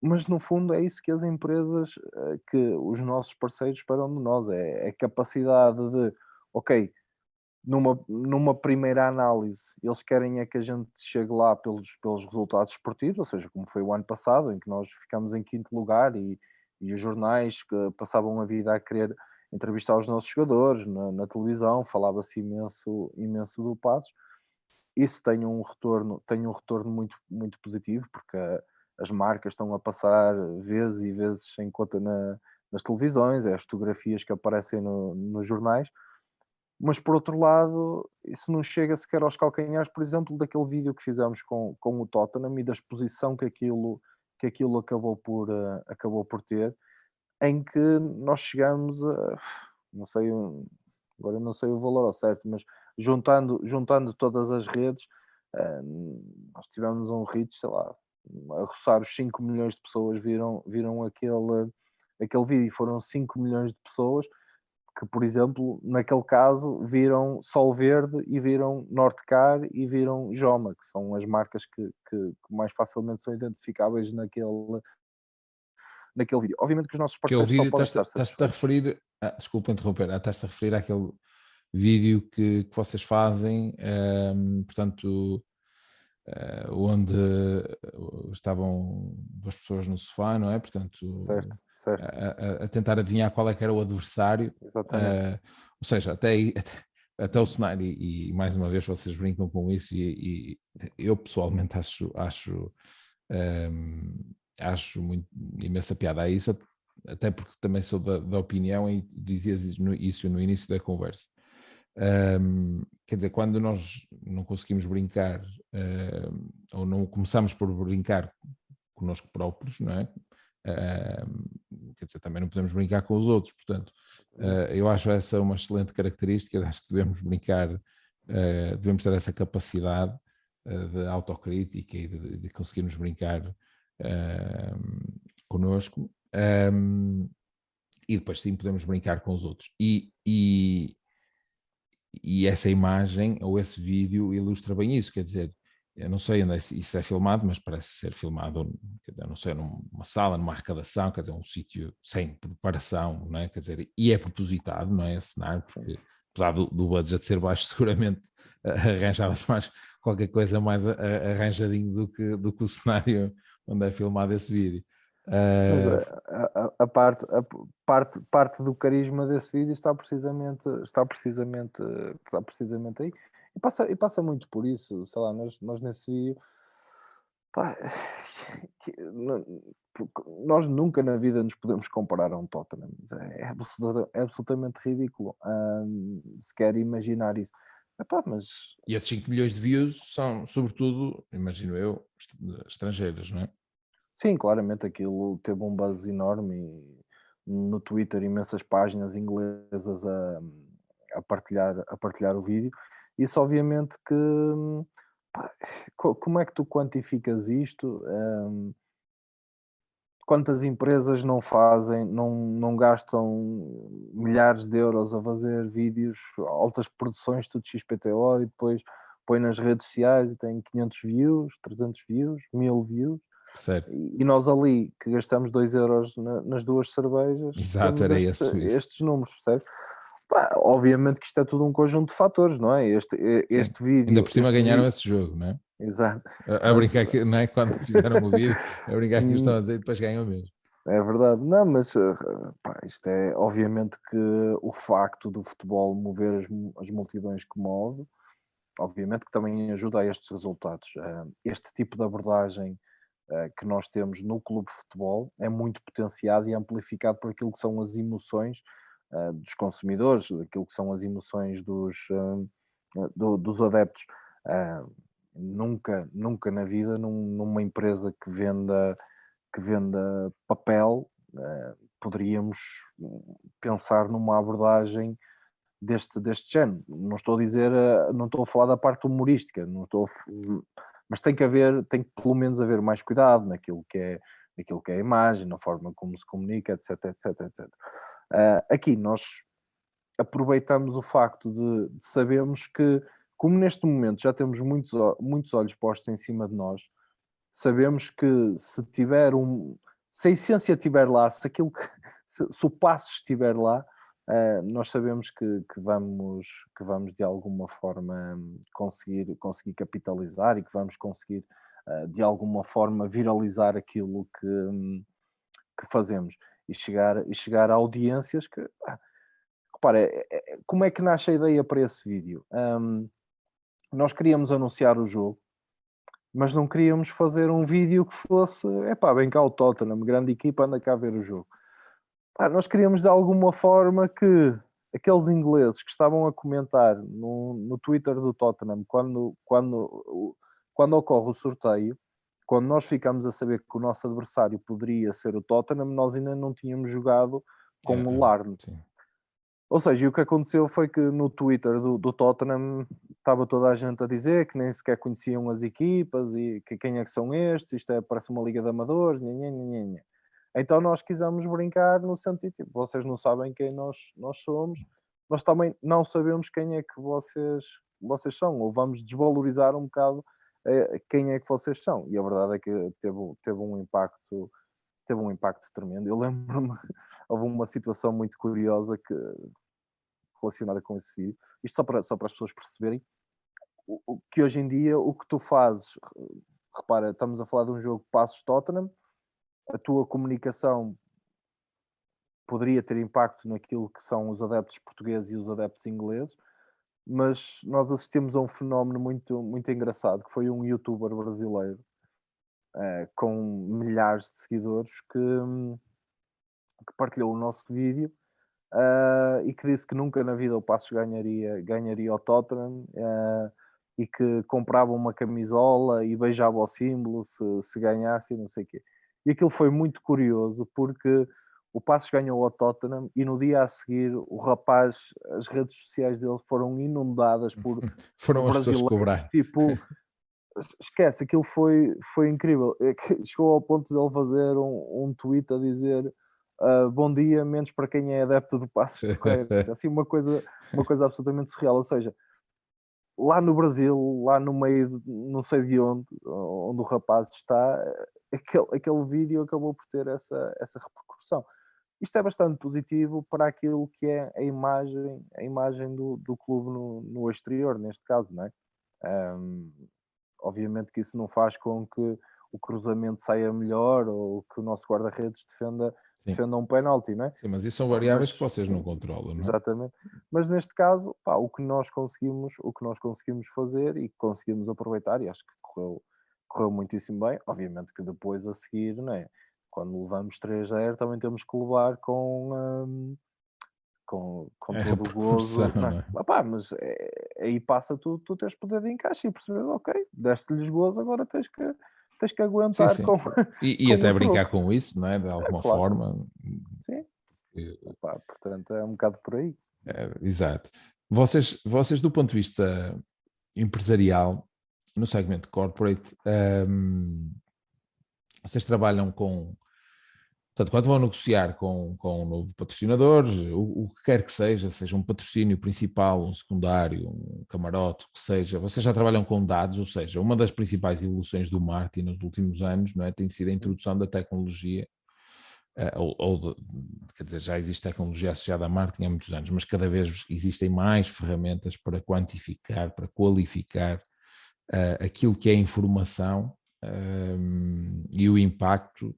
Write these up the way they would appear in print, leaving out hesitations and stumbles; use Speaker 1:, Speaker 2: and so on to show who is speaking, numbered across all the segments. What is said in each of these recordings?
Speaker 1: mas no fundo é isso que as empresas, que os nossos parceiros esperam de nós, é a capacidade de, ok, numa primeira análise, eles querem é que a gente chegue lá pelos resultados esportivos, ou seja, como foi o ano passado, em que nós ficamos em quinto lugar e os jornais que passavam a vida a querer entrevistar os nossos jogadores na televisão, falava-se imenso, imenso do Passos. Isso tem um retorno muito, muito positivo, porque as marcas estão a passar vezes e vezes sem conta nas televisões, é as fotografias que aparecem nos jornais, mas por outro lado, isso não chega sequer aos calcanhares, por exemplo, daquele vídeo que fizemos com o Tottenham e da exposição que aquilo acabou por ter, em que nós chegamos a, não sei, agora não sei o valor ao certo, mas juntando todas as redes, eh, nós tivemos um reach, sei lá, a roçar os 5 milhões de pessoas viram aquele vídeo, e foram 5 milhões de pessoas que, por exemplo, naquele caso, viram Sol Verde e viram Nortecar e viram Joma, que são as marcas que mais facilmente são identificáveis naquele vídeo. Obviamente que os nossos
Speaker 2: Aquele
Speaker 1: parceiros só
Speaker 2: vídeo
Speaker 1: podem
Speaker 2: estás-te
Speaker 1: estar
Speaker 2: estás-te a
Speaker 1: satisfeitos.
Speaker 2: referir, desculpa interromper, estás-te a referir àquele vídeo que vocês fazem, portanto, onde estavam 2 pessoas no sofá, não é? Portanto,
Speaker 1: Certo, certo,
Speaker 2: a tentar adivinhar qual é que era o adversário,
Speaker 1: exatamente.
Speaker 2: ou seja, até aí até o cenário e mais uma vez vocês brincam com isso e eu pessoalmente hum, acho muito imensa piada a isso, até porque também sou da opinião e dizias isso no início da conversa. Quer dizer, quando nós não conseguimos brincar, ou não começamos por brincar connosco próprios, não é? Quer dizer, também não podemos brincar com os outros, portanto, eu acho essa uma excelente característica, acho que devemos brincar, devemos ter essa capacidade de autocrítica e de conseguirmos brincar connosco, e depois sim podemos brincar com os outros. E essa imagem ou esse vídeo ilustra bem isso, quer dizer, eu não sei onde isso é filmado, mas parece ser filmado, quer dizer, não sei, numa sala, numa arrecadação, quer dizer, um sítio sem preparação, não é? Quer dizer, e é propositado, não é? Esse cenário,
Speaker 1: Sim.
Speaker 2: porque apesar do budget ser baixo, seguramente arranjava-se mais qualquer coisa mais arranjadinho do que o cenário onde é filmado esse vídeo.
Speaker 1: Mas
Speaker 2: Ah,
Speaker 1: a parte do carisma desse vídeo está precisamente aí. E passa muito por isso, sei lá, nós nesse vídeo, pá, nós nunca na vida nos podemos comparar a um Tottenham. É absolutamente ridículo, sequer imaginar isso. Epá, mas
Speaker 2: e esses 5 milhões de views são, sobretudo, imagino eu, estrangeiras, não é?
Speaker 1: sim, claramente aquilo teve um buzz enorme e no Twitter imensas páginas inglesas a partilhar o vídeo. Isso obviamente que, pá, como é que tu quantificas isto? Quantas empresas não gastam milhares de euros a fazer vídeos, altas produções, tudo XPTO, e depois põe nas redes sociais e tem 500 views, 300 views, 1000 views,
Speaker 2: Certo.
Speaker 1: e nós ali que gastamos 2 € nas duas cervejas,
Speaker 2: Exato,
Speaker 1: temos
Speaker 2: era
Speaker 1: estes,
Speaker 2: esse.
Speaker 1: estes números, percebes? Pá, obviamente que isto é tudo um conjunto de fatores, não é? Este,
Speaker 2: Sim,
Speaker 1: este
Speaker 2: ainda
Speaker 1: vídeo,
Speaker 2: por cima
Speaker 1: este
Speaker 2: ganharam
Speaker 1: vídeo,
Speaker 2: esse jogo, não é?
Speaker 1: exato,
Speaker 2: A
Speaker 1: mas
Speaker 2: brincar que, não é? Quando fizeram o vídeo, a brincar que estão a dizer e depois ganham mesmo.
Speaker 1: é verdade. Não, mas, pá, isto é obviamente que o facto do futebol mover as multidões que move, obviamente que também ajuda a estes resultados. Este tipo de abordagem, que nós temos no clube de futebol é muito potenciado e amplificado por aquilo que são as emoções, dos consumidores, aquilo que são as emoções dos adeptos. Ah, nunca na vida, numa empresa que venda papel, poderíamos pensar numa abordagem deste género. Não estou a dizer, não estou a falar da parte humorística, não estou a mas tem que pelo menos haver mais cuidado naquilo que é a imagem, na forma como se comunica, etc, etc, etc. Aqui nós aproveitamos o facto de sabermos que, como neste momento já temos muitos olhos postos em cima de nós, sabemos que se tiver se a essência estiver lá, se aquilo que, se o passo estiver lá, nós sabemos que vamos de alguma forma conseguir capitalizar e que vamos conseguir de alguma forma viralizar aquilo que fazemos e chegar a audiências que, repara, como é que nasce a ideia para esse vídeo? Nós queríamos anunciar o jogo, mas não queríamos fazer um vídeo que fosse, epá, vem cá o Tottenham, grande equipa, anda cá ver o jogo. Nós queríamos de alguma forma que aqueles ingleses que estavam a comentar no Twitter do Tottenham quando ocorre o sorteio, quando nós ficamos a saber que o nosso adversário poderia ser o Tottenham, nós ainda não tínhamos jogado com o Larne.
Speaker 2: Sim.
Speaker 1: Ou seja, e o que aconteceu foi que no Twitter do Tottenham estava toda a gente a dizer que nem sequer conheciam as equipas e que quem é que são estes, isto parece uma liga de amadores, nhanhã, nhanhã, nhanhã. Então nós quisemos brincar no sentido, tipo, vocês não sabem quem nós somos, nós também não sabemos quem é que vocês são, ou vamos desvalorizar um bocado quem é que vocês são. E a verdade é que teve um impacto tremendo. Eu lembro-me, houve uma situação muito curiosa relacionada com esse vídeo. Isto só para as pessoas perceberem que hoje em dia o que tu fazes, repara, estamos a falar de um jogo Passos-Tottenham, a tua comunicação poderia ter impacto naquilo que são os adeptos portugueses e os adeptos ingleses, mas nós assistimos a um fenómeno muito, muito engraçado, que foi um youtuber brasileiro com milhares de seguidores que partilhou o nosso vídeo e que disse que nunca na vida o Passos ganharia ao Tottenham e que comprava uma camisola e beijava o símbolo se ganhasse e não sei o quê. E aquilo foi muito curioso porque o Passos ganhou ao Tottenham e no dia a seguir o rapaz, as redes sociais dele foram inundadas por
Speaker 2: Foram as pessoas
Speaker 1: brasileiros,
Speaker 2: cobrar.
Speaker 1: tipo, esquece, aquilo foi incrível. Chegou ao ponto de ele fazer um tweet a dizer bom dia, menos para quem é adepto do Passos de Ferreira. Assim, uma coisa absolutamente surreal. Ou seja, lá no Brasil, lá no meio, não sei de onde o rapaz está, aquele vídeo acabou por ter essa repercussão. Isto é bastante positivo para aquilo que é a imagem do clube no exterior, neste caso, não é? Um, Obviamente que isso não faz com que o cruzamento saia melhor ou que o nosso guarda-redes defenda,
Speaker 2: Sim.
Speaker 1: defenda um penalti, não é?
Speaker 2: Sim, mas isso são variáveis
Speaker 1: Mas,
Speaker 2: que vocês não controlam, não é?
Speaker 1: exatamente. Mas neste caso, pá, o que nós conseguimos fazer e que conseguimos aproveitar, e acho que correu muitíssimo bem. Obviamente que depois a seguir, não é? Quando levamos 3-0, também temos que levar com
Speaker 2: É a
Speaker 1: todo o gozo,
Speaker 2: repercussão,
Speaker 1: não
Speaker 2: não
Speaker 1: é?
Speaker 2: é?
Speaker 1: Opá, mas aí passa tu teres poder de encaixe e perceber, ok, deste-lhes gozo, agora tens que
Speaker 2: Sim,
Speaker 1: aguentar
Speaker 2: sim.
Speaker 1: com,
Speaker 2: E
Speaker 1: com
Speaker 2: até
Speaker 1: o
Speaker 2: brincar
Speaker 1: troco.
Speaker 2: com isso, não é? De
Speaker 1: É
Speaker 2: alguma
Speaker 1: claro,
Speaker 2: forma.
Speaker 1: sim.
Speaker 2: eh,
Speaker 1: Opá, portanto, é um bocado por aí.
Speaker 2: Exato. Vocês, do ponto de vista empresarial, no segmento corporate, vocês trabalham com. Portanto, quando vão negociar com um novo patrocinador, o que quer que seja um patrocínio principal, um secundário, um camarote, o que seja, vocês já trabalham com dados, ou seja, uma das principais evoluções do marketing nos últimos anos, não é, tem sido a introdução da tecnologia, quer dizer, já existe tecnologia associada a marketing há muitos anos, mas cada vez existem mais ferramentas para quantificar, para qualificar aquilo que é informação e o impacto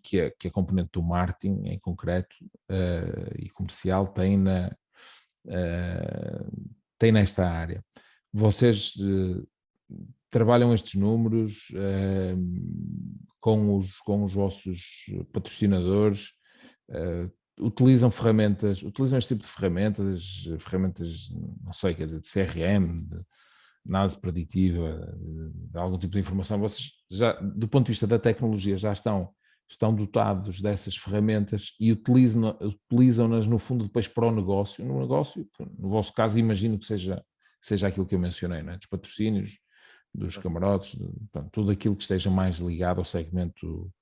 Speaker 2: que a componente do marketing em concreto e comercial tem nesta área. Vocês trabalham estes números com os vossos patrocinadores, utilizam este tipo de ferramentas, não sei, quer dizer, de CRM, de análise preditiva, de algum tipo de informação. Vocês já, do ponto de vista da tecnologia, já estão dotados dessas ferramentas e utilizam-nas no fundo depois para o negócio. No negócio, no vosso caso, imagino que seja aquilo que eu mencionei, não é? Dos patrocínios, dos camarotes, portanto, tudo aquilo que esteja mais ligado ao segmento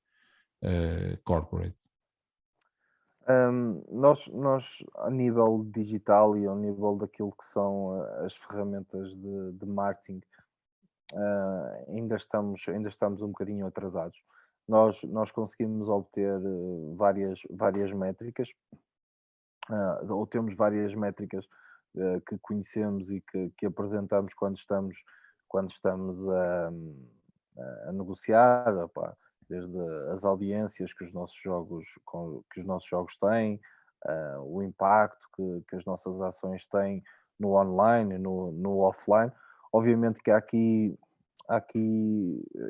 Speaker 2: corporate.
Speaker 1: Nós, a nível digital e ao nível daquilo que são as ferramentas de marketing, ainda estamos um bocadinho atrasados. nós conseguimos obter várias métricas, ou temos várias métricas que conhecemos e que apresentamos quando estamos a negociar, opá, desde as audiências que os nossos jogos têm, o impacto que as nossas ações têm no online e no offline. Obviamente que há aqui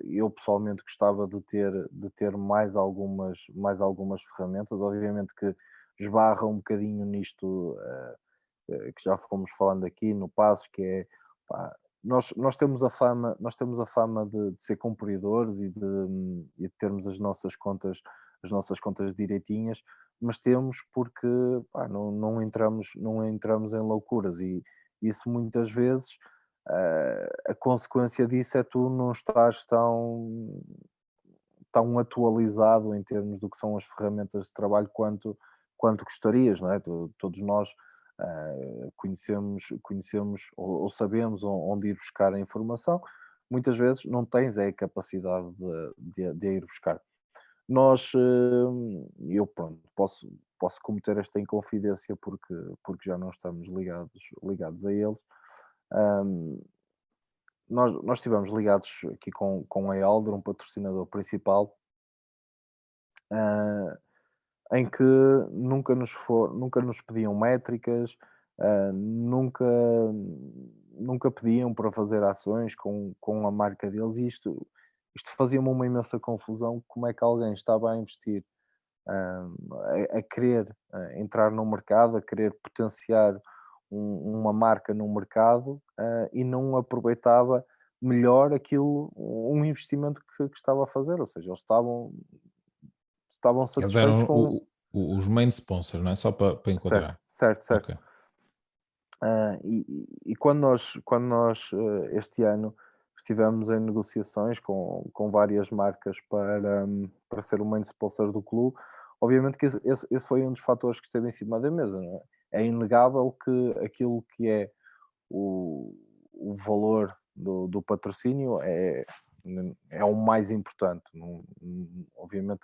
Speaker 1: eu pessoalmente gostava de ter mais algumas ferramentas, obviamente que esbarra um bocadinho nisto, que já fomos falando aqui no Passos, que é, pá, nós temos a fama de ser cumpridores e de termos as nossas contas direitinhas, mas temos porque, pá, não entramos em loucuras e isso muitas vezes, a consequência disso é tu não estares tão atualizado em termos do que são as ferramentas de trabalho quanto gostarias, não é? Todos nós conhecemos ou sabemos onde ir buscar a informação, muitas vezes não tens a capacidade de a ir buscar. Eu pronto, posso cometer esta inconfidência porque já não estamos ligados a eles. Hum, nós estivemos ligados aqui com a Elder, um patrocinador principal, ah, em que nunca nos pediam métricas, nunca pediam para fazer ações com a marca deles, e isto fazia-me uma imensa confusão. Como é que alguém estava a investir, ah, a querer entrar no mercado, a querer potenciar uma marca no mercado, e não aproveitava melhor um investimento que estava a fazer, ou seja, eles estavam
Speaker 2: Eles
Speaker 1: satisfeitos
Speaker 2: eram
Speaker 1: com.
Speaker 2: os main sponsors, não é? Só para
Speaker 1: Certo,
Speaker 2: enquadrar.
Speaker 1: certo, certo.
Speaker 2: Ok.
Speaker 1: E quando nós, este ano estivemos em negociações com várias marcas para ser o main sponsor do clube, obviamente que esse foi um dos fatores que esteve em cima da mesa, não é? É inegável que aquilo que é o valor do patrocínio é o mais importante. Obviamente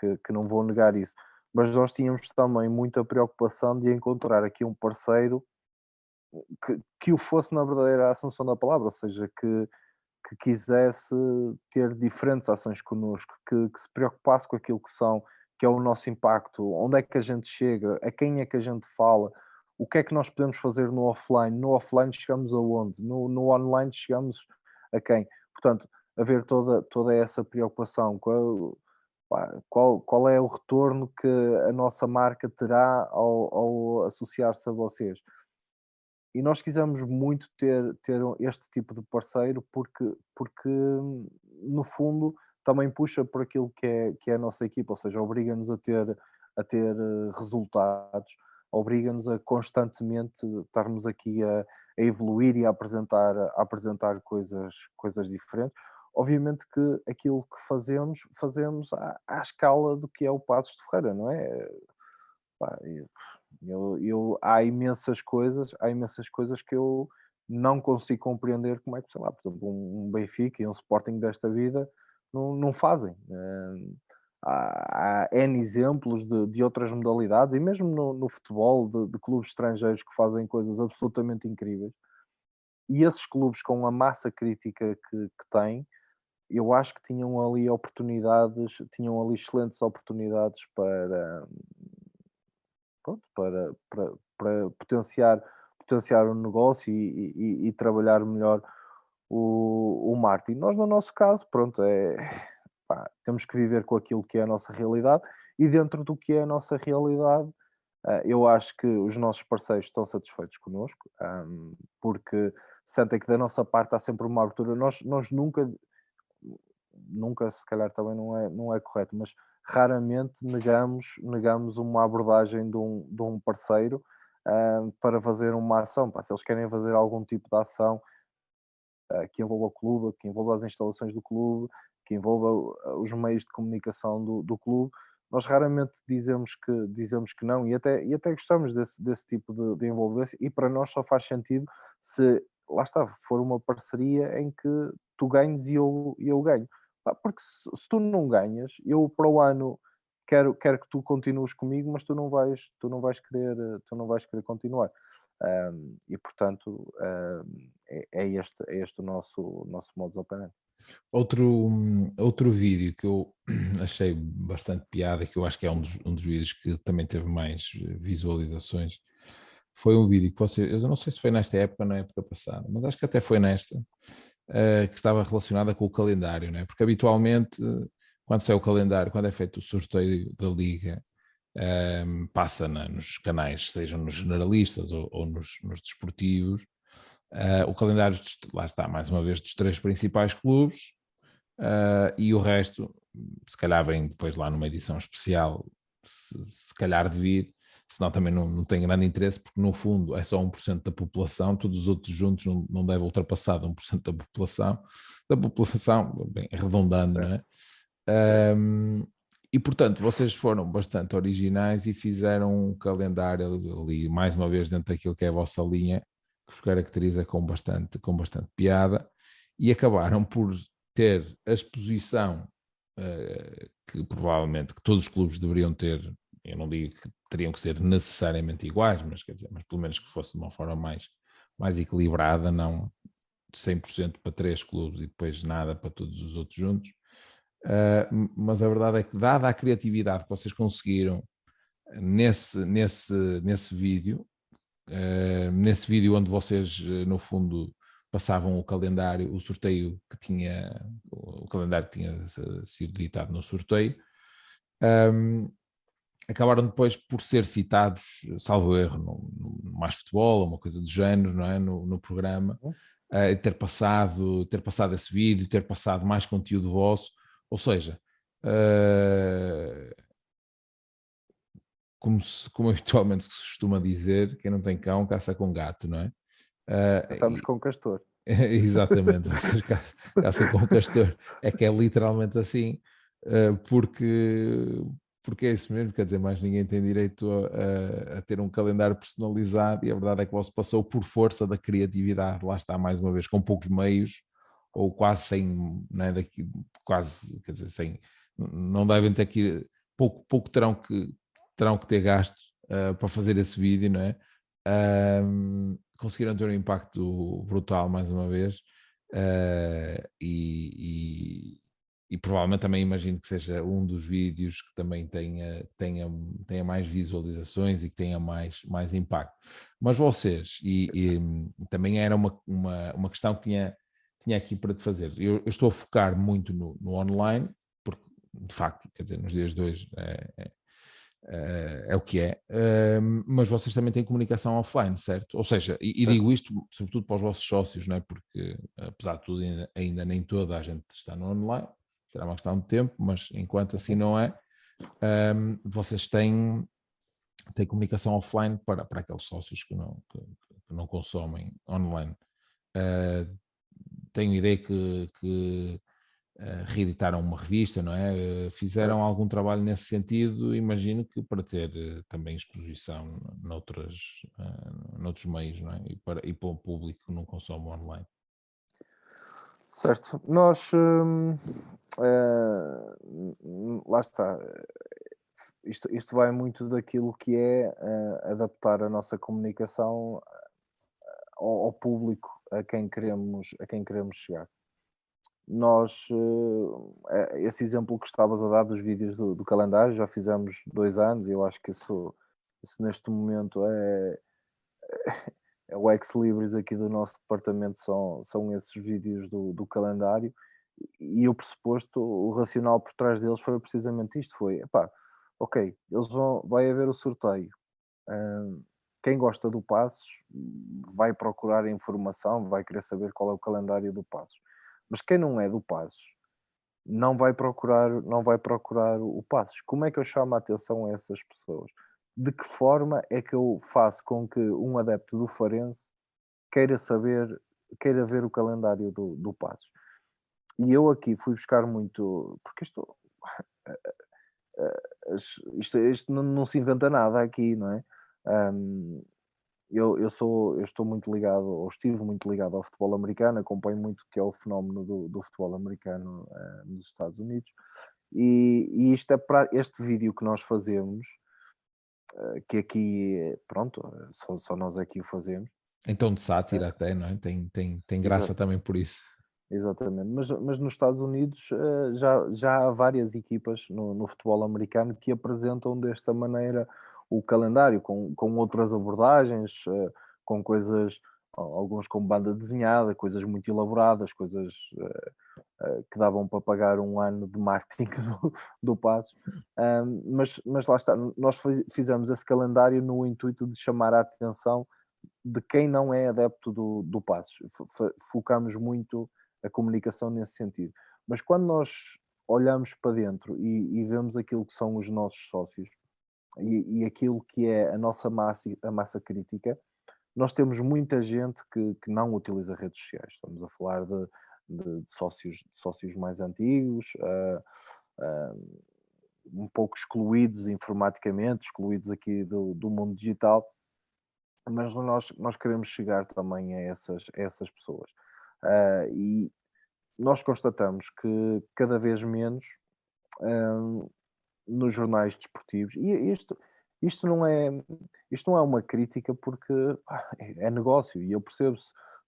Speaker 1: que não vou negar isso, mas nós tínhamos também muita preocupação de encontrar aqui um parceiro que o fosse na verdadeira assunção da palavra, ou seja, que quisesse ter diferentes ações connosco, que se preocupasse com aquilo que é o nosso impacto, onde é que a gente chega, a quem é que a gente fala, o que é que nós podemos fazer no offline. No offline chegamos aonde? No online chegamos a quem? Portanto, haver toda essa preocupação, qual é o retorno que a nossa marca terá ao associar-se a vocês. E nós quisemos muito ter este tipo de parceiro porque no fundo também puxa por aquilo que é a nossa equipa, ou seja, obriga-nos a ter resultados, obriga-nos a constantemente estarmos aqui a evoluir e a apresentar coisas diferentes. Obviamente que aquilo que fazemos à escala do que é o Paços de Ferreira, não é? Pá, há imensas coisas que eu não consigo compreender como é que, sei lá, por exemplo, um Benfica e um Sporting desta vida não fazem. Há N exemplos de outras modalidades e mesmo no futebol de clubes estrangeiros que fazem coisas absolutamente incríveis. E esses clubes com a massa crítica que têm, eu acho que tinham ali excelentes oportunidades para potenciar o negócio e trabalhar melhor o marketing. Nós, no nosso caso, pronto, pá, temos que viver com aquilo que é a nossa realidade e dentro do que é a nossa realidade, eu acho que os nossos parceiros estão satisfeitos connosco, porque sentem que da nossa parte há sempre uma abertura. Nós nunca, se calhar também não é correto, mas raramente negamos uma abordagem de um parceiro, para fazer uma ação. Pá, se eles querem fazer algum tipo de ação, que envolva o clube, que envolva as instalações do clube, que envolva os meios de comunicação do clube, nós raramente dizemos que não, e até gostamos desse tipo de envolvência, e para nós só faz sentido se, lá está, for uma parceria em que tu ganhes e eu ganho. Pá, porque se tu não ganhas, eu para o ano quero que tu continues comigo, mas tu não vais querer continuar. E portanto, é este o nosso modus operandi.
Speaker 2: Outro vídeo que eu achei bastante piada, que eu acho que é um dos vídeos que também teve mais visualizações, foi um vídeo que eu não sei se foi nesta época ou na época passada, mas acho que até foi nesta, que estava relacionada com o calendário, né? Porque habitualmente, quando sai o calendário, quando é feito o sorteio da liga, passa nos canais, sejam nos generalistas ou nos desportivos, o calendário, lá está, mais uma vez, dos três principais clubes, e o resto, se calhar vem depois lá numa edição especial, se calhar de vir, senão também não tem grande interesse, porque no fundo é só 1% da população, todos os outros juntos não devem ultrapassar de 1% da população, bem, arredondando, não é?
Speaker 1: Certo, certo.
Speaker 2: E portanto, vocês foram bastante originais e fizeram um calendário ali, mais uma vez, dentro daquilo que é a vossa linha, que vos caracteriza com bastante piada, e acabaram por ter a exposição que provavelmente que todos os clubes deveriam ter. Eu não digo que teriam que ser necessariamente iguais, mas quer dizer, mas pelo menos que fosse de uma forma mais equilibrada, não 100% para três clubes e depois nada para todos os outros juntos. Mas a verdade é que, dada a criatividade que vocês conseguiram nesse vídeo onde vocês, no fundo, passavam o sorteio o calendário que tinha sido ditado no sorteio, acabaram depois por ser citados, salvo erro, no Mais Futebol, ou uma coisa do género, não é? No programa,
Speaker 1: Uhum.
Speaker 2: ter passado esse vídeo, ter passado mais conteúdo vosso, ou seja, uh, como habitualmente se costuma dizer, quem não tem cão caça com gato, não é?
Speaker 1: Caçamos com castor.
Speaker 2: Exatamente, vocês caçam com o castor, é que é literalmente assim, porque é isso mesmo, quer dizer, mais ninguém tem direito a ter um calendário personalizado, e a verdade é que você passou por força da criatividade, lá está mais uma vez, com poucos meios, ou quase sem, não é, quase, quer dizer, sem, não devem ter que, pouco terão que ter gasto para fazer esse vídeo, não é? Conseguiram ter um impacto brutal mais uma vez, e provavelmente também imagino que seja um dos vídeos que também tenha mais visualizações e que tenha mais impacto. Mas vocês, também era uma questão que tinha aqui para te fazer. Eu estou a focar muito no online, porque de facto, quer dizer, nos dias de hoje é o que é, mas vocês também têm comunicação offline, certo? Ou seja, e
Speaker 1: Certo.
Speaker 2: digo isto sobretudo para os vossos sócios, não é? Porque apesar de tudo ainda nem toda a gente está no online, será uma questão de tempo, mas enquanto assim
Speaker 1: Uhum.
Speaker 2: não é, vocês têm comunicação offline para aqueles sócios que não consomem online. Uh, Tenho ideia que reeditaram uma revista, não é? Fizeram
Speaker 1: Certo.
Speaker 2: algum trabalho nesse sentido, imagino que para ter também exposição noutros meios, não é? E para o público que não consome online.
Speaker 1: Certo. Nós, lá está. Isto vai muito daquilo que é adaptar a nossa comunicação ao público a quem queremos chegar. Nós, esse exemplo que estavas a dar dos vídeos do calendário, já fizemos 2 anos, e eu acho que isso neste momento é o ex libris aqui do nosso departamento, são esses vídeos do calendário, e o pressuposto, o racional por trás deles foi precisamente isto, foi: "Epá, ok, vai haver o sorteio, hã, quem gosta do Passos vai procurar a informação, vai querer saber qual é o calendário do Passos, mas quem não é do Passos não vai procurar o Passos. Como é que eu chamo a atenção a essas pessoas? De que forma é que eu faço com que um adepto do Farense queira saber, queira ver o calendário do Passos?" E eu aqui fui buscar muito, porque isto não se inventa nada aqui, não é? Hum, eu estou muito ligado, ou estive muito ligado ao futebol americano, acompanho muito o que é o fenómeno do futebol americano nos Estados Unidos, e isto é para este vídeo que nós fazemos, que aqui, pronto, só nós aqui o fazemos.
Speaker 2: Em tom de
Speaker 1: eh,
Speaker 2: sátira até, não é? Tem
Speaker 1: exa-
Speaker 2: graça também por isso.
Speaker 1: Exatamente, mas nos Estados Unidos já há várias equipas no futebol americano que apresentam desta maneira o calendário, com outras abordagens, com coisas, alguns com banda desenhada, coisas muito elaboradas, coisas que davam para pagar um ano de marketing do Passos. Mas lá está, nós fizemos esse calendário no intuito de chamar a atenção de quem não é adepto do Passos. Focamos muito a comunicação nesse sentido. Mas quando nós olhamos para dentro e vemos aquilo que são os nossos sócios e aquilo que é a massa crítica, nós temos muita gente que não utiliza redes sociais. Estamos a falar de sócios mais antigos, ah, um pouco excluídos informaticamente, excluídos aqui do mundo digital, mas nós queremos chegar também a essas pessoas. E nós constatamos que cada vez menos, hum, nos jornais desportivos, e isto não é uma crítica porque é negócio, e eu percebo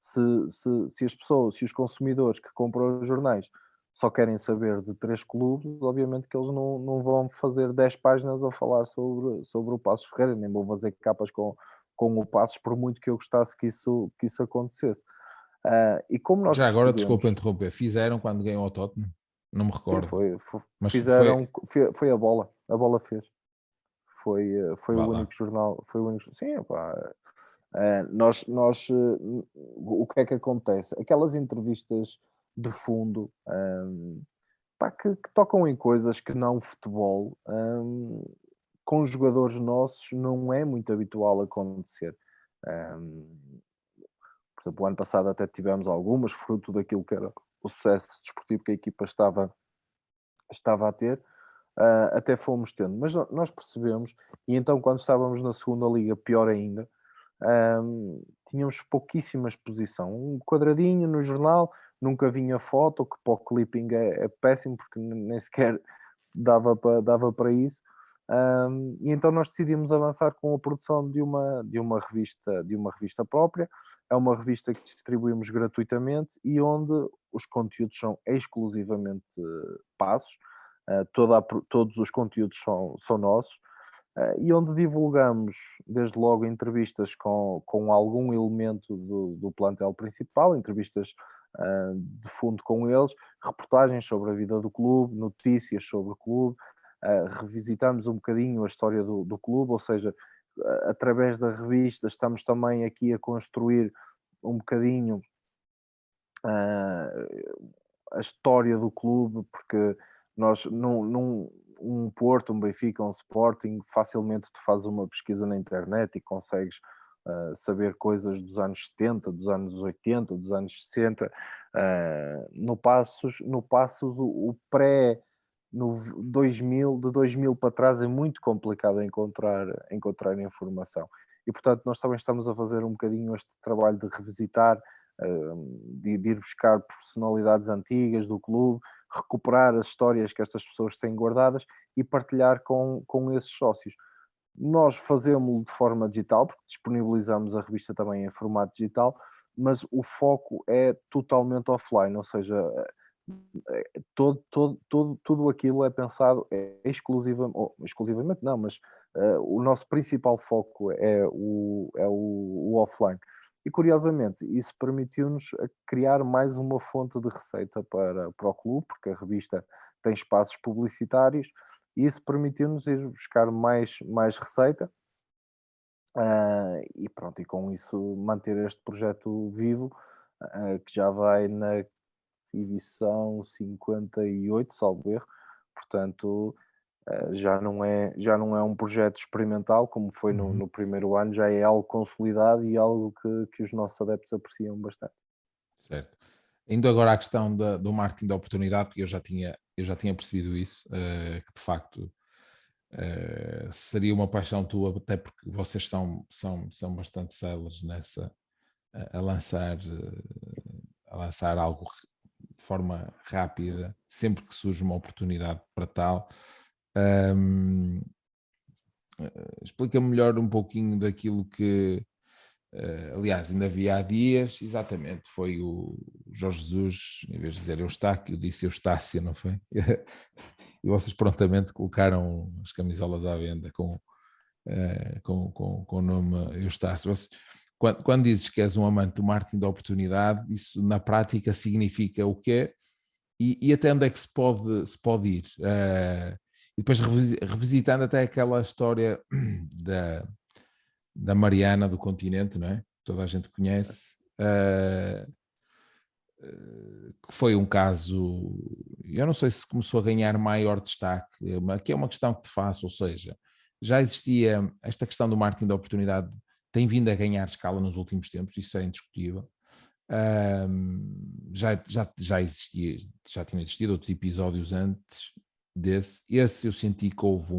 Speaker 1: se as pessoas, se os consumidores que compram os jornais só querem saber de 3 clubes, obviamente que eles não vão fazer 10 páginas a falar sobre o Passos Ferreira, nem vão fazer capas com o Passos, por muito que eu gostasse que isso acontecesse. E como nós
Speaker 2: Já agora,
Speaker 1: percebemos.
Speaker 2: desculpa interromper, fizeram quando ganhou ao Tottenham? Não me
Speaker 1: Sim,
Speaker 2: recordo,
Speaker 1: foi
Speaker 2: mas foi,
Speaker 1: fizeram, foi a bola fez. Foi o
Speaker 2: vá
Speaker 1: único
Speaker 2: lá.
Speaker 1: jornal, foi o único, sim, opá, o que é que acontece? Aquelas entrevistas de fundo, pá, que tocam em coisas que não futebol, com os jogadores nossos não é muito habitual acontecer. Hum, por exemplo, o ano passado até tivemos algumas, fruto daquilo que era o sucesso desportivo que a equipa estava a ter, até fomos tendo. Mas nós percebemos, e então quando estávamos na segunda liga, pior ainda, tínhamos pouquíssima exposição. Um quadradinho no jornal, nunca vinha foto, que para o clipping é péssimo, porque nem sequer dava para isso. E então nós decidimos avançar com a produção de uma revista própria. É uma revista que distribuímos gratuitamente e onde os conteúdos são exclusivamente passos. Todos os conteúdos são nossos, e onde divulgamos desde logo entrevistas com algum elemento do plantel principal, entrevistas de fundo com eles, reportagens sobre a vida do clube, notícias sobre o clube, revisitamos um bocadinho a história do clube, ou seja, através da revista estamos também aqui a construir um bocadinho ah, a história do clube, porque nós um Porto, um Benfica, um Sporting, facilmente tu fazes uma pesquisa na internet e consegues saber coisas dos anos 70, dos anos 80, dos anos 60. No Passos o pré no 2000, de 2000 para trás é muito complicado encontrar informação. E portanto nós também estamos a fazer um bocadinho este trabalho de revisitar, de ir buscar personalidades antigas do clube, recuperar as histórias que estas pessoas têm guardadas e partilhar com esses sócios. Nós fazemos-lo de forma digital, porque disponibilizamos a revista também em formato digital, mas o foco é totalmente offline, ou seja, tudo aquilo é pensado exclusivamente não, mas o nosso principal foco é o offline. E curiosamente, isso permitiu-nos criar mais uma fonte de receita para o clube, porque a revista tem espaços publicitários, e isso permitiu-nos ir buscar mais receita, e pronto, e com isso manter este projeto vivo, que já vai na edição 58, salvo erro. Portanto, já não é um projeto experimental como foi no,
Speaker 2: Uhum.
Speaker 1: no primeiro ano, já é algo consolidado e algo que os nossos adeptos apreciam bastante.
Speaker 2: Certo. Indo agora à questão do marketing da oportunidade, porque eu já tinha percebido isso, que de facto seria uma paixão tua, até porque vocês são bastante céleres nessa, a lançar, a lançar algo de forma rápida, sempre que surge uma oportunidade para tal. Ahm, Explica-me melhor um pouquinho daquilo que, aliás, ainda havia há dias, exatamente, foi o Jorge Jesus, em vez de dizer Eustáquio, disse Eustácia, não foi? E vocês prontamente colocaram as camisolas à venda com o nome Eustácio. Quando dizes que és um amante do marketing da oportunidade, isso na prática significa o quê? E até onde é que se pode ir? E depois revisitando até aquela história da Mariana do Continente, não é? Toda a gente conhece, que foi um caso, eu não sei se começou a ganhar maior destaque, mas que é uma questão que te faço, ou seja, já existia esta questão do marketing da oportunidade, tem vindo a ganhar escala nos últimos tempos, isso é indiscutível. Já existia, já tinham existido outros episódios antes desse. Esse eu senti que houve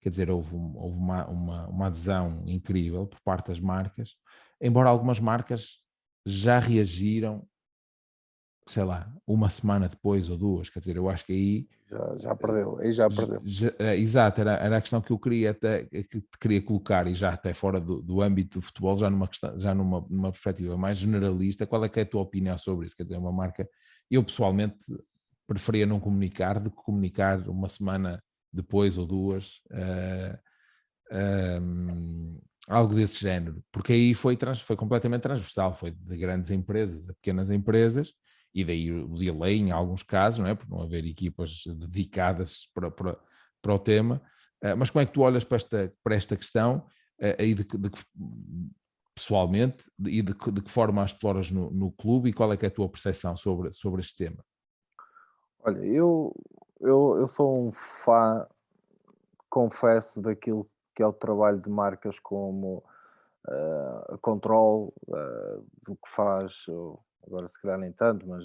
Speaker 2: quer dizer, houve uma adesão incrível por parte das marcas, embora algumas marcas já reagiram, sei lá, uma semana depois ou duas, quer dizer, eu acho que aí
Speaker 1: Já perdeu, aí já perdeu.
Speaker 2: exato, era a questão que eu queria até que te queria colocar, e já até fora do âmbito do futebol, já numa perspectiva mais generalista, qual é que é a tua opinião sobre isso? Quer dizer, uma marca, eu pessoalmente preferia não comunicar do que comunicar uma semana depois ou duas, algo desse género, porque aí foi completamente transversal, foi de grandes empresas a pequenas empresas, e daí o delay em alguns casos, não é? Por não haver equipas dedicadas para o tema. Mas como é que tu olhas para esta questão, aí pessoalmente, e de que forma a exploras no clube, e qual é que é a tua percepção sobre este tema?
Speaker 1: Olha, eu sou um fã, confesso, daquilo que é o trabalho de marcas como a Control, do que faz, agora se calhar nem tanto, mas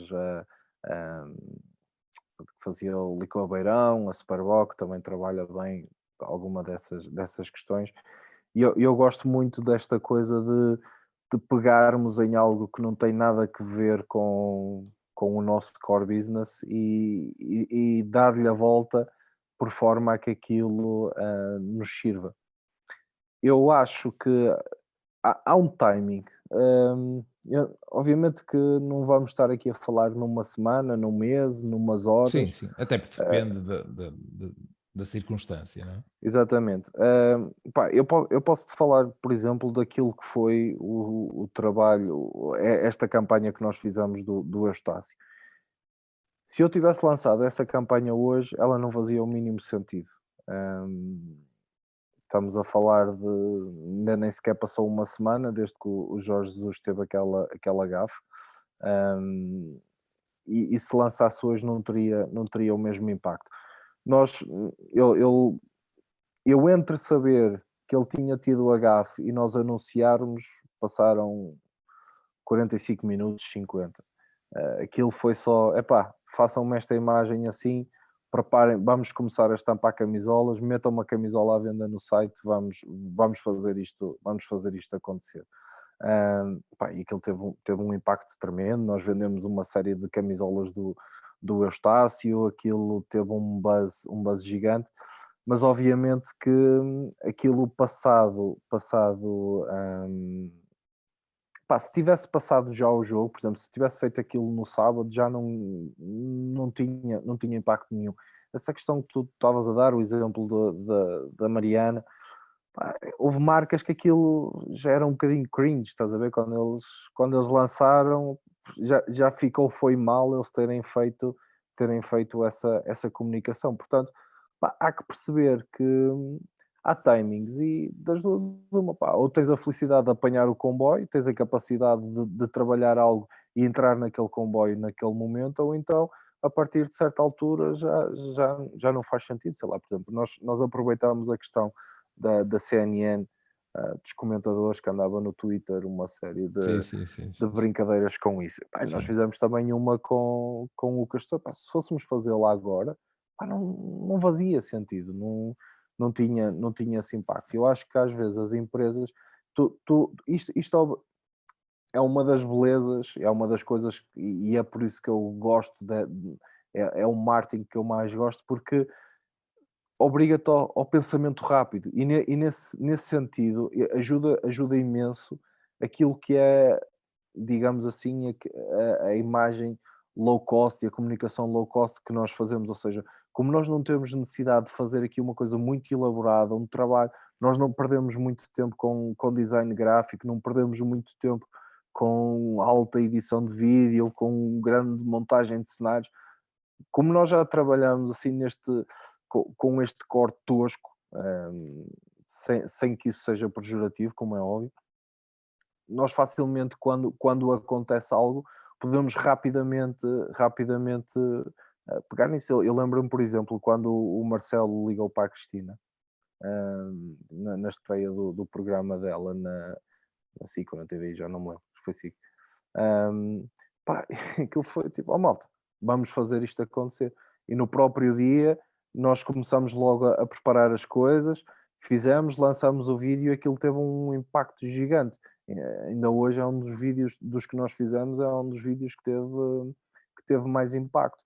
Speaker 1: que fazia o Licor Beirão, a Superboc também trabalha bem alguma dessas questões. E eu gosto muito desta coisa de pegarmos em algo que não tem nada a ver com o nosso core business e dar-lhe a volta por forma a que aquilo nos sirva. Eu acho que há um timing. Obviamente que não vamos estar aqui a falar numa semana, num mês, numas
Speaker 2: Sim,
Speaker 1: horas.
Speaker 2: sim, até porque depende da circunstância, não é?
Speaker 1: Exatamente. Pá, eu posso-te falar, por exemplo, daquilo que foi o trabalho, esta campanha que nós fizemos do Eustácio. Se eu tivesse lançado essa campanha hoje, ela não fazia o mínimo sentido. Ahm, Estamos a falar de. Ainda nem sequer passou uma semana desde que o Jorge Jesus teve aquela gafe. Ahm, e se lançasse hoje não teria o mesmo impacto. Nós, eu entre saber que ele tinha tido o gafe e nós anunciarmos, passaram 45 minutos, 50. Aquilo foi só, epá, façam-me esta imagem assim, preparem, vamos começar a estampar camisolas, metam uma camisola à venda no site, vamos fazer isto acontecer. Pá, e aquilo teve um impacto tremendo, nós vendemos uma série de camisolas do Eustácio, aquilo teve um buzz gigante, mas obviamente que aquilo passado, pá, se tivesse passado já o jogo, por exemplo, se tivesse feito aquilo no sábado, já não tinha impacto nenhum. Essa questão que tu estavas a dar, o exemplo da Mariana, pá, houve marcas que aquilo já era um bocadinho cringe, estás a ver? Quando eles lançaram, já ficou, foi mal eles terem feito essa comunicação. Portanto, pá, há que perceber que há timings e das duas uma, pá, ou tens a felicidade de apanhar o comboio, tens a capacidade de trabalhar algo e entrar naquele comboio naquele momento, ou então a partir de certa altura já não faz sentido, sei lá, por exemplo, nós aproveitamos a questão da CNN, dos comentadores que andava no Twitter uma série
Speaker 2: Sim,
Speaker 1: de,
Speaker 2: sim, sim,
Speaker 1: de
Speaker 2: sim, sim.
Speaker 1: brincadeiras com isso. Pá, nós
Speaker 2: Sim.
Speaker 1: fizemos também uma com o Castor. Pá, se fôssemos fazê-la agora, pá, não fazia sentido, não tinha esse impacto. Eu acho que às vezes as empresas, isto é uma das belezas, é uma das coisas, e é por isso que eu gosto, é o marketing que eu mais gosto, porque obriga-te ao pensamento rápido e nesse sentido ajuda imenso aquilo que é, digamos assim, a imagem low cost e a comunicação low cost que nós fazemos, ou seja, como nós não temos necessidade de fazer aqui uma coisa muito elaborada, um trabalho, nós não perdemos muito tempo com design gráfico, não perdemos muito tempo com alta edição de vídeo, com grande montagem de cenários, como nós já trabalhamos assim com este corte tosco, sem que isso seja pejorativo, como é óbvio, nós facilmente, quando acontece algo, podemos rapidamente pegar nisso. Eu lembro-me, por exemplo, quando o Marcelo ligou para a Cristina, na estreia do programa dela na SIC ou na TV, já não me lembro, foi SIC. Pá, aquilo foi tipo, malta, vamos fazer isto acontecer. E no próprio dia nós começamos logo a preparar as coisas, lançamos o vídeo e aquilo teve um impacto gigante. Ainda hoje é um dos vídeos dos que nós fizemos, é um dos vídeos que teve mais impacto.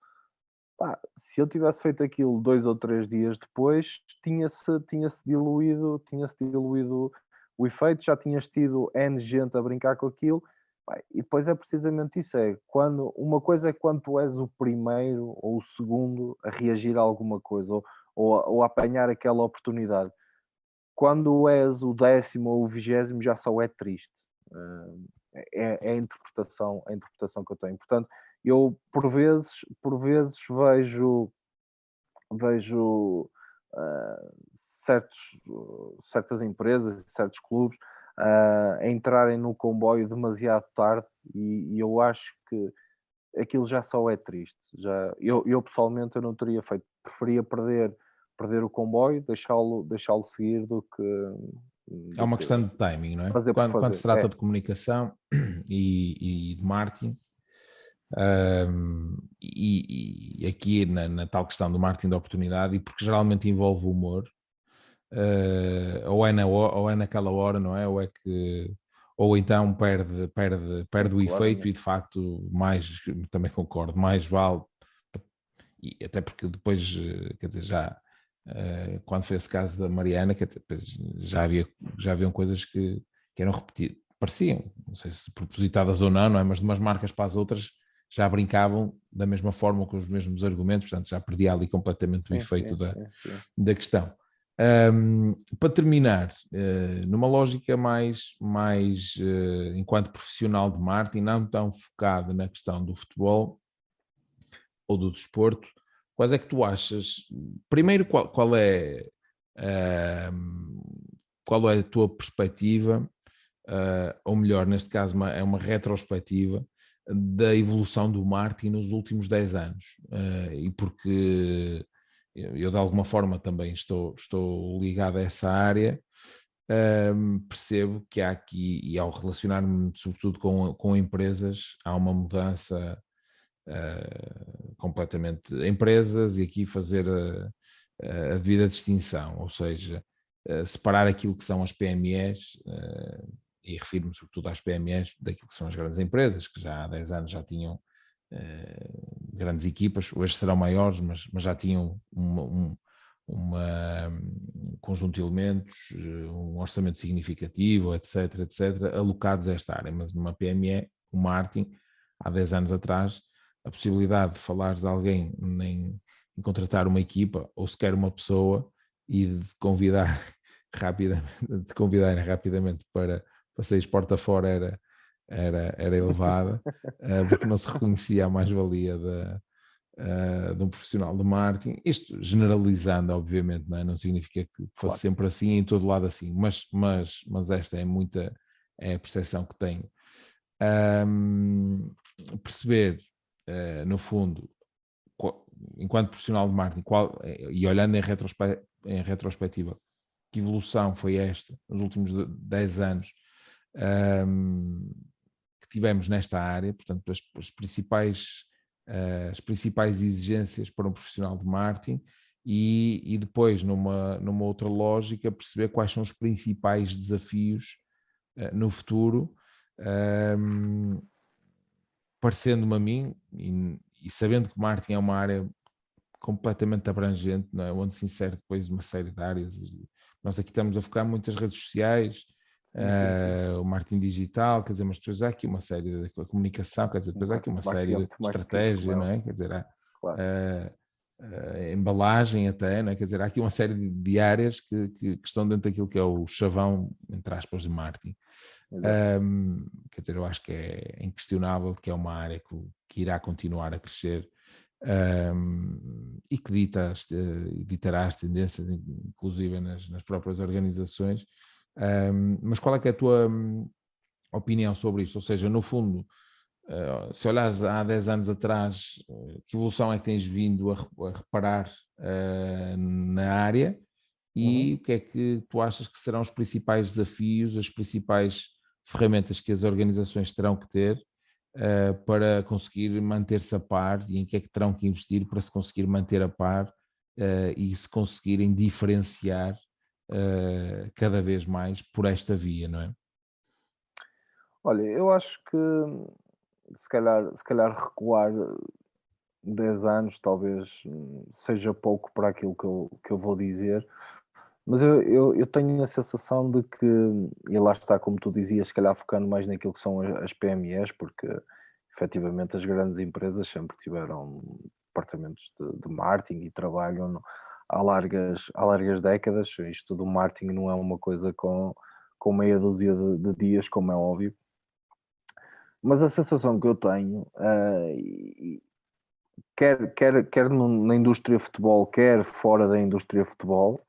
Speaker 1: Pá, se eu tivesse feito aquilo 2 ou 3 dias depois, tinha-se diluído o efeito, já tinhas tido N gente a brincar com aquilo. Pá, e depois é precisamente isso, uma coisa é quando tu és o primeiro ou o segundo a reagir a alguma coisa, ou a apanhar aquela oportunidade. Quando és o 10º ou o 20º já só é triste. É a interpretação que eu tenho. Portanto, eu por vezes vejo certas empresas e certos clubes a entrarem no comboio demasiado tarde e eu acho que aquilo já só é triste. Eu pessoalmente eu não teria feito, preferia perder o comboio, deixá-lo seguir
Speaker 2: É
Speaker 1: do
Speaker 2: uma
Speaker 1: que
Speaker 2: questão de timing, não é?
Speaker 1: fazer por
Speaker 2: Quando
Speaker 1: fazer.
Speaker 2: se trata de comunicação e de marketing, e aqui na tal questão do marketing da oportunidade, e porque geralmente envolve humor, ou é naquela hora, não é? Ou então perde
Speaker 1: Sim,
Speaker 2: o efeito
Speaker 1: claramente.
Speaker 2: e de facto também concordo, mais vale, e até porque depois, quer dizer, quando foi esse caso da Mariana, quer dizer, depois já haviam coisas que eram repetidas, pareciam, não sei se propositadas ou não, não é? Mas de umas marcas para as outras já brincavam da mesma forma, com os mesmos argumentos, portanto já perdia ali completamente o
Speaker 1: Sim,
Speaker 2: efeito
Speaker 1: sim, sim, sim.
Speaker 2: da questão. Para terminar, numa lógica mais enquanto profissional de marketing, não tão focado na questão do futebol ou do desporto, quais é que tu achas? Primeiro, qual é a tua perspectiva, ou melhor, neste caso, é uma retrospectiva da evolução do marketing nos últimos 10 anos? E porque eu de alguma forma também estou ligado a essa área, percebo que há aqui, e ao relacionar-me sobretudo com empresas, há uma mudança completamente empresas, e aqui fazer a devida distinção, ou seja, separar aquilo que são as PMEs, e refiro-me sobretudo às PMEs daquilo que são as grandes empresas, que já há 10 anos já tinham grandes equipas, hoje serão maiores, mas já tinham um conjunto de elementos, um orçamento significativo, etc., alocados a esta área. Mas numa PME, o marketing, há 10 anos atrás, a possibilidade de falares de alguém em contratar uma equipa ou sequer uma pessoa e de convidarem rapidamente para sair porta fora era elevada, porque não se reconhecia a mais-valia de um profissional de marketing. Isto generalizando, obviamente, não significa que fosse
Speaker 1: Claro.
Speaker 2: sempre assim, em todo lado assim, mas esta é a percepção que tenho. Perceber, no fundo, enquanto profissional de marketing, e olhando em retrospectiva, que evolução foi esta nos últimos 10 anos que tivemos nesta área, portanto, as principais exigências para um profissional de marketing, e depois numa outra lógica perceber quais são os principais desafios no futuro, parecendo-me a mim, e sabendo que marketing é uma área completamente abrangente, não é? Onde se insere depois uma série de áreas. Nós aqui estamos a focar muitas redes sociais,
Speaker 1: Sim.
Speaker 2: o marketing digital, quer dizer, mas depois há aqui uma série de a comunicação, quer dizer, depois há aqui uma
Speaker 1: Marketing
Speaker 2: série
Speaker 1: é
Speaker 2: de
Speaker 1: muito mais do que isso, como
Speaker 2: estratégia,
Speaker 1: é
Speaker 2: não é?
Speaker 1: óbvio,
Speaker 2: Quer dizer, há
Speaker 1: claro.
Speaker 2: embalagem até, não é? Quer dizer, há aqui uma série de áreas que estão dentro daquilo que é o chavão, entre aspas, de marketing.
Speaker 1: Exato.
Speaker 2: Quer dizer, eu acho que é inquestionável que é uma área que irá continuar a crescer, e que ditará as tendências, inclusive nas próprias organizações. Mas qual é que é a tua opinião sobre isto? Ou seja, no fundo, se olhares há 10 anos atrás, que evolução é que tens vindo a reparar na área,
Speaker 1: Uhum.
Speaker 2: e o que é que tu achas que serão os principais desafios, as principais ferramentas que as organizações terão que ter para conseguir manter-se a par, e em que é que terão que investir para se conseguir manter a par e se conseguirem diferenciar cada vez mais por esta via, não é?
Speaker 1: Olha, eu acho que se calhar recuar 10 anos talvez seja pouco para aquilo que eu vou dizer, mas eu tenho a sensação de que, e lá está, como tu dizias, se calhar focando mais naquilo que são as PMEs, porque efetivamente as grandes empresas sempre tiveram departamentos de marketing e trabalham há largas décadas. Isto do marketing não é uma coisa com meia dúzia de dias, como é óbvio. Mas a sensação que eu tenho, quer na indústria futebol, quer fora da indústria futebol,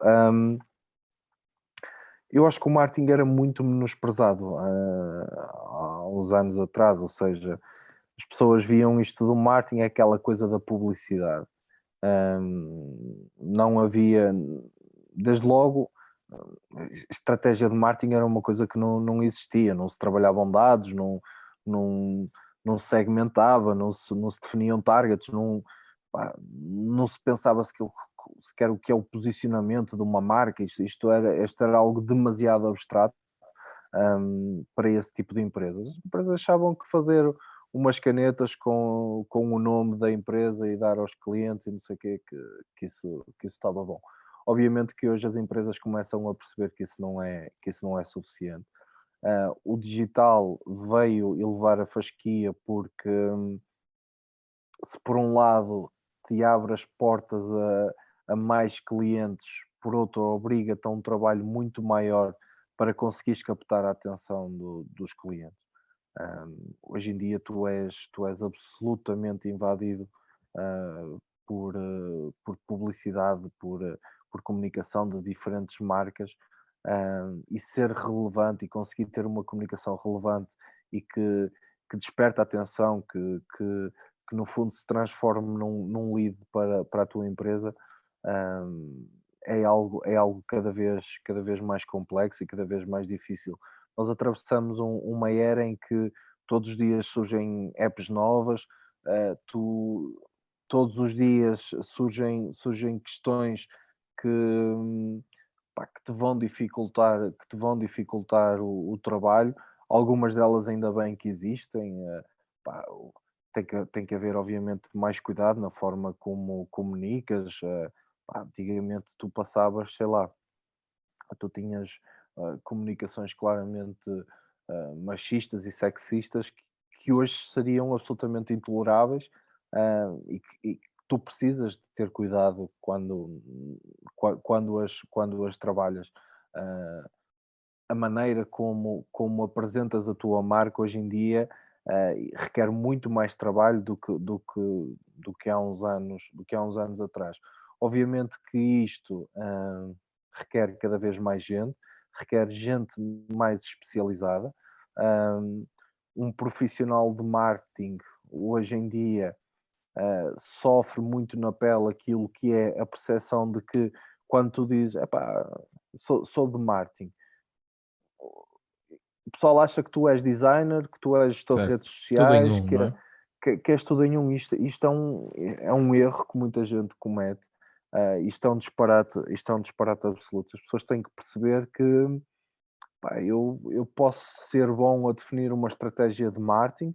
Speaker 1: eu acho que o marketing era muito menosprezado, há uns anos atrás, ou seja, as pessoas viam isto do marketing, é aquela coisa da publicidade. Não havia, desde logo, estratégia de marketing era uma coisa que não existia, não se trabalhavam dados, não, não se segmentava, não se definiam targets, não se pensava sequer o que é o posicionamento de uma marca. Isto era algo demasiado abstrato, para esse tipo de empresas. As empresas achavam que fazer umas canetas com o nome da empresa e dar aos clientes e não sei o quê, que isso estava bom. Obviamente que hoje as empresas começam a perceber que isso não é suficiente. O digital veio elevar a fasquia porque, se por um lado te abre as portas a mais clientes, por outro obriga-te a um trabalho muito maior para conseguires captar a atenção dos clientes. Hoje em dia tu és absolutamente invadido por publicidade, por comunicação de diferentes marcas, e ser relevante e conseguir ter uma comunicação relevante e que desperta atenção, que no fundo se transforme num lead para a tua empresa, hum, é algo cada vez mais complexo e cada vez mais difícil. Nós atravessamos uma era em que todos os dias surgem apps novas, todos os dias surgem questões que, pá, que te vão dificultar o trabalho. Algumas delas ainda bem que existem. Pá, tem que haver, obviamente, mais cuidado na forma como comunicas. Pá, antigamente tu passavas, sei lá, tu tinhas comunicações claramente machistas e sexistas que hoje seriam absolutamente intoleráveis, e que tu precisas de ter cuidado quando as trabalhas. Ah, a maneira como apresentas a tua marca hoje em dia requer muito mais trabalho do que há uns anos atrás. Obviamente que isto requer cada vez mais gente, requer gente mais especializada. Um, um profissional de marketing hoje em dia sofre muito na pele aquilo que é a percepção de que, quando tu dizes: "Epá, sou de marketing", o pessoal acha que tu és designer, que tu és gestor de
Speaker 2: Certo.
Speaker 1: redes
Speaker 2: Tudo em
Speaker 1: sociais,
Speaker 2: um,
Speaker 1: que,
Speaker 2: não
Speaker 1: é-
Speaker 2: é?
Speaker 1: que, que és tudo em um. Isto é um erro que muita gente comete. Isto é um disparate absoluto. As pessoas têm que perceber que, pá, eu posso ser bom a definir uma estratégia de marketing,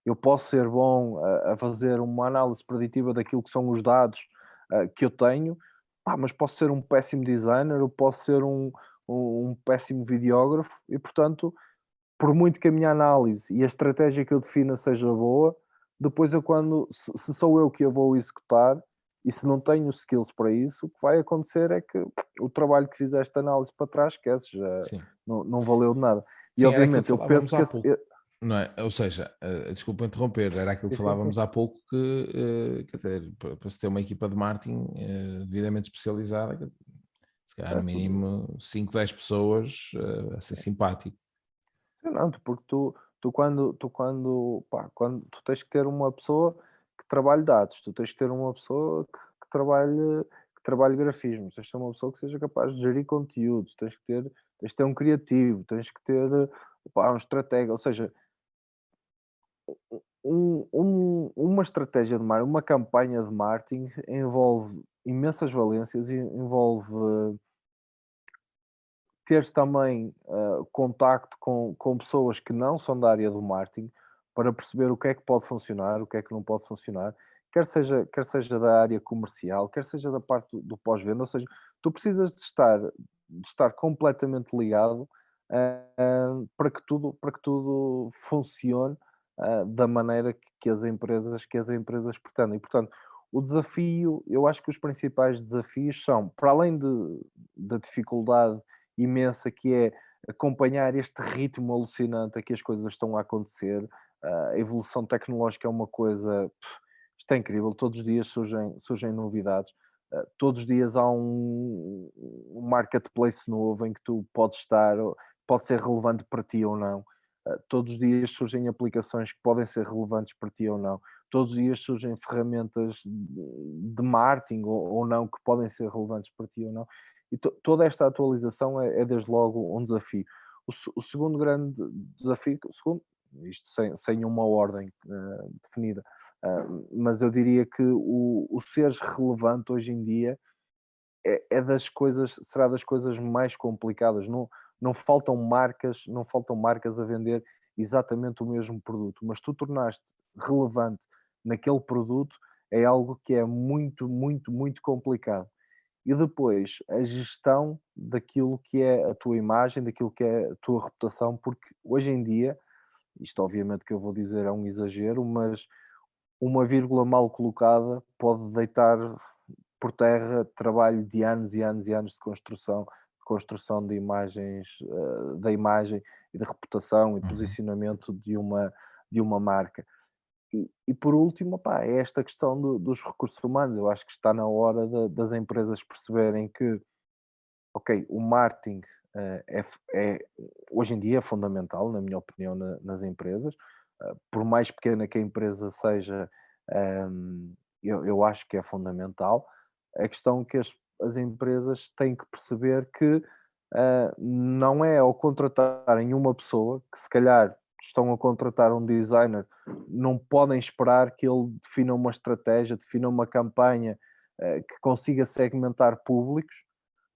Speaker 1: eu posso ser bom a fazer uma análise preditiva daquilo que são os dados que eu tenho, pá, mas posso ser um péssimo designer, eu posso ser um péssimo videógrafo e, portanto, por muito que a minha análise e a estratégia que eu defina seja boa, depois se sou eu que a vou executar e se não tenho skills para isso, o que vai acontecer é que o trabalho que fizeste análise para trás, esquece, já
Speaker 2: Sim.
Speaker 1: não valeu de nada. E
Speaker 2: Sim, era aquilo que
Speaker 1: obviamente eu penso
Speaker 2: falávamos
Speaker 1: que
Speaker 2: há pouco, não é? Ou seja, desculpa interromper, era aquilo que
Speaker 1: sim, sim,
Speaker 2: falávamos
Speaker 1: sim.
Speaker 2: há pouco que, quer dizer, para se ter uma equipa de marketing devidamente especializada, se calhar
Speaker 1: É
Speaker 2: no
Speaker 1: tudo.
Speaker 2: mínimo 5, 10 pessoas a ser simpático.
Speaker 1: Sim, não, porque quando tu tens que ter uma pessoa que trabalhe dados, tu tens que ter uma pessoa que trabalhe grafismos, tens que ter uma pessoa que seja capaz de gerir conteúdos, tens que ter um criativo, tens que ter, um estratega, ou seja, uma estratégia de marketing, uma campanha de marketing envolve imensas valências e envolve teres também contacto com pessoas que não são da área do marketing para perceber o que é que pode funcionar, o que é que não pode funcionar, quer seja da área comercial, quer seja da parte do pós-venda, ou seja, tu precisas de estar completamente ligado para que tudo funcione da maneira que as empresas pretendem. Portanto, o desafio, eu acho que os principais desafios são, para além da dificuldade imensa que é acompanhar este ritmo alucinante a que as coisas estão a acontecer. A evolução tecnológica é uma coisa, isto é incrível, todos os dias surgem novidades. Todos os dias há um marketplace novo em que tu podes estar, pode ser relevante para ti ou não. Todos os dias surgem aplicações que podem ser relevantes para ti ou não. Todos os dias surgem ferramentas de marketing ou não que podem ser relevantes para ti ou não. E toda esta atualização é desde logo um desafio. O segundo grande desafio, isto sem uma ordem definida, mas eu diria que o seres relevante hoje em dia será das coisas mais complicadas. Não faltam marcas a vender exatamente o mesmo produto, mas tu tornaste relevante naquele produto é algo que é muito, muito, muito complicado. E depois a gestão daquilo que é a tua imagem, daquilo que é a tua reputação, porque hoje em dia, isto obviamente que eu vou dizer é um exagero, mas uma vírgula mal colocada pode deitar por terra trabalho de anos e anos e anos de construção de imagens, da imagem e de reputação e
Speaker 2: Uhum.
Speaker 1: posicionamento de uma marca. E por último, opá, é esta questão dos recursos humanos. Eu acho que está na hora das empresas perceberem que, ok, o marketing hoje em dia é fundamental, na minha opinião, nas empresas. Por mais pequena que a empresa seja, eu acho que é fundamental. A questão que as empresas têm que perceber que não é ao contratarem uma pessoa, que se calhar estão a contratar um designer, não podem esperar que ele defina uma estratégia, defina uma campanha que consiga segmentar públicos,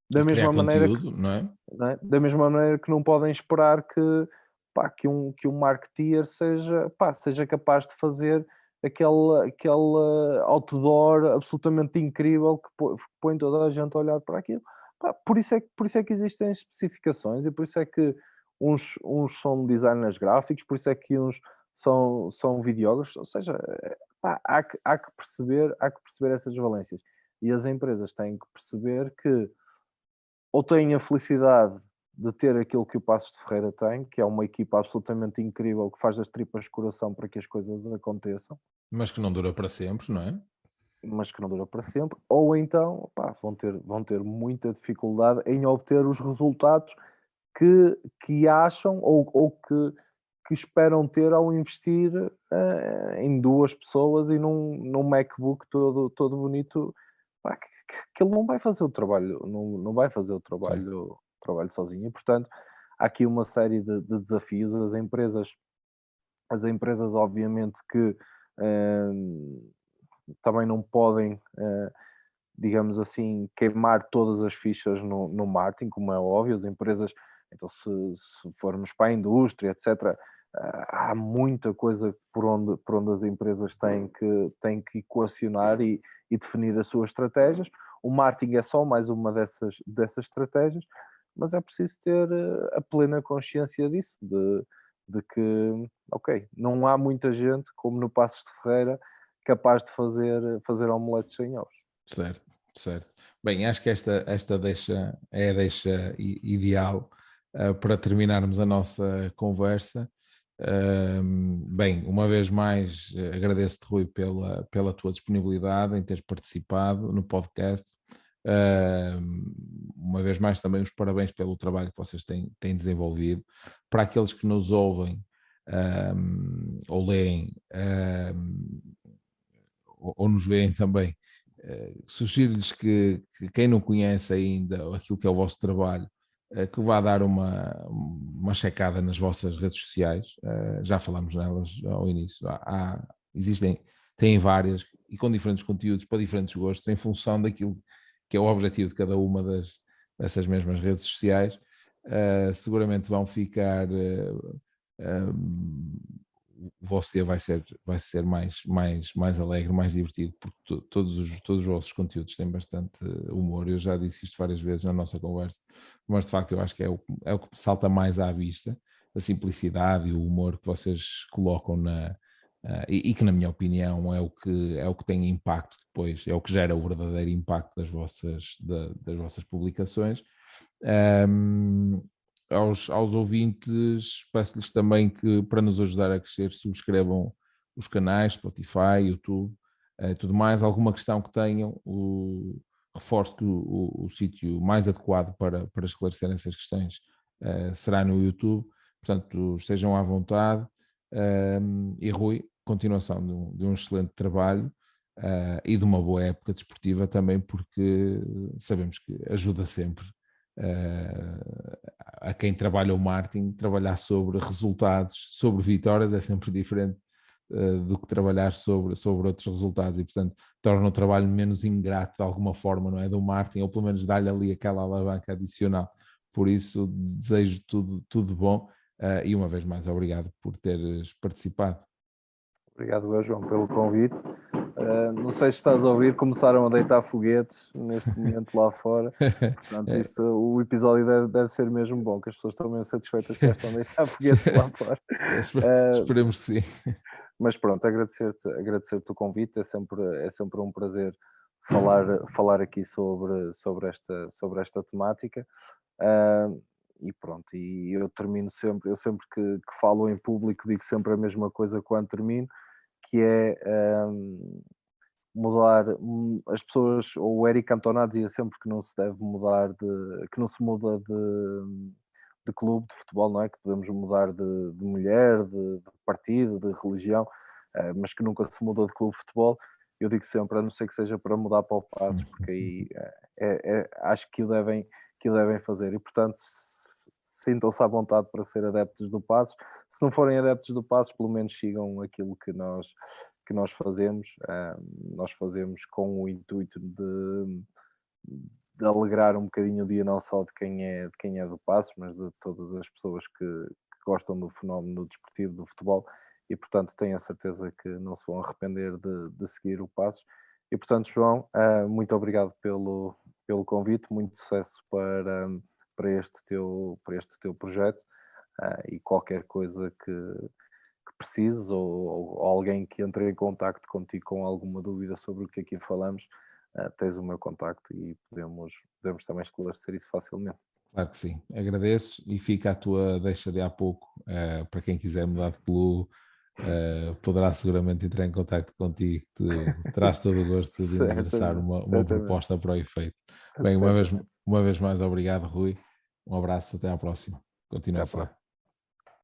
Speaker 2: E
Speaker 1: da
Speaker 2: criar
Speaker 1: mesma maneira que,
Speaker 2: conteúdo, não é?
Speaker 1: não é? Da mesma maneira que não podem esperar que um marketeer seja capaz de fazer aquele outdoor absolutamente incrível que põe toda a gente a olhar para aquilo. Pá, por isso é que existem especificações e por isso é que uns são designers gráficos, por isso é que uns são videógrafos, ou seja, pá, há que perceber essas valências. E as empresas têm que perceber que ou têm a felicidade de ter aquilo que o Passos de Ferreira tem, que é uma equipa absolutamente incrível que faz das tripas de coração para que as coisas aconteçam,
Speaker 2: Mas que não dura para sempre, não é?
Speaker 1: mas que não dura para sempre, ou então pá, vão ter muita dificuldade em obter os resultados que acham ou que esperam ter ao investir em duas pessoas e num MacBook todo bonito, pá, que ele não vai fazer o trabalho, não vai fazer
Speaker 2: Sim.
Speaker 1: o trabalho sozinho. E, portanto, há aqui uma série de desafios. As empresas obviamente que também não podem digamos assim, queimar todas as fichas no marketing, como é óbvio, as empresas, então se formos para a indústria, etc., há muita coisa por onde as empresas têm que equacionar e definir as suas estratégias. O marketing é só mais uma dessas estratégias, mas é preciso ter a plena consciência disso, de que, ok, não há muita gente, como no Passos de Ferreira, capaz de fazer omeletes sem ovos.
Speaker 2: Certo, certo. Bem, acho que esta deixa é a deixa ideal para terminarmos a nossa conversa. Bem, uma vez mais agradeço-te, Rui, pela tua disponibilidade em teres participado no podcast. Uma vez mais também os parabéns pelo trabalho que vocês têm desenvolvido. Para aqueles que nos ouvem ou leem ou nos veem também, sugiro-lhes que quem não conhece ainda aquilo que é o vosso trabalho, que vá dar uma checada nas vossas redes sociais. Já falámos nelas ao início. Têm várias e com diferentes conteúdos para diferentes gostos, em função daquilo que é o objetivo de cada uma dessas mesmas redes sociais. Seguramente vão ficar. O vosso dia vai ser mais alegre, mais divertido, porque todos os vossos conteúdos têm bastante humor. Eu já disse isto várias vezes na nossa conversa, mas de facto eu acho que é o que salta mais à vista, a simplicidade e o humor que vocês colocam e que, na minha opinião, é o que tem impacto depois, é o que gera o verdadeiro impacto das vossas publicações. Aos ouvintes, peço-lhes também que, para nos ajudar a crescer, subscrevam os canais Spotify, YouTube, tudo mais. Alguma questão que tenham, reforço que o sítio mais adequado para esclarecer essas questões será no YouTube. Portanto, estejam à vontade. E Rui, continuação de um excelente trabalho e de uma boa época desportiva também, porque sabemos que ajuda sempre a quem trabalha o marketing. Trabalhar sobre resultados, sobre vitórias, é sempre diferente do que trabalhar sobre outros resultados, e portanto torna o trabalho menos ingrato de alguma forma, não é, do marketing, ou pelo menos dá-lhe ali aquela alavanca adicional. Por isso desejo tudo de bom e uma vez mais obrigado por teres participado.
Speaker 1: Obrigado, eu, João, pelo convite. Não sei se estás a ouvir, começaram a deitar foguetes neste momento lá fora. Portanto, o episódio deve ser mesmo bom, que as pessoas estão mesmo satisfeitas que já estão a deitar foguetes lá fora.
Speaker 2: Esperemos que sim.
Speaker 1: Mas pronto, agradecer-te o convite, é sempre um prazer falar aqui sobre esta temática. E pronto, e eu sempre que falo em público, digo sempre a mesma coisa quando termino, que é mudar. As pessoas, ou o Eric Cantona dizia sempre que não se deve mudar que não se muda de clube de futebol, não é? Que podemos mudar de mulher, de partido, de religião, mas que nunca se muda de clube de futebol. Eu digo sempre, a não ser que seja para mudar para o Passos, porque aí acho que o devem fazer, e portanto sintam-se à vontade para ser adeptos do Passos. Se não forem adeptos do Passos, pelo menos sigam aquilo que nós fazemos. Nós fazemos com o intuito de alegrar um bocadinho o dia, não só de quem é do Passos, mas de todas as pessoas que gostam do fenómeno desportivo do futebol, e portanto tenho a certeza que não se vão arrepender de seguir o Passos. E portanto, João, muito obrigado pelo convite, muito sucesso para este teu projeto, e qualquer coisa que precises, ou alguém que entre em contacto contigo com alguma dúvida sobre o que aqui falamos, tens o meu contacto e podemos também esclarecer isso facilmente.
Speaker 2: Claro que sim, agradeço, e fica a tua deixa de há pouco, para quem quiser mudar de clube, poderá seguramente entrar em contacto contigo, terás todo o gosto de endereçar uma proposta para o efeito. Bem, uma vez mais obrigado, Rui, um abraço, até à próxima, continuação.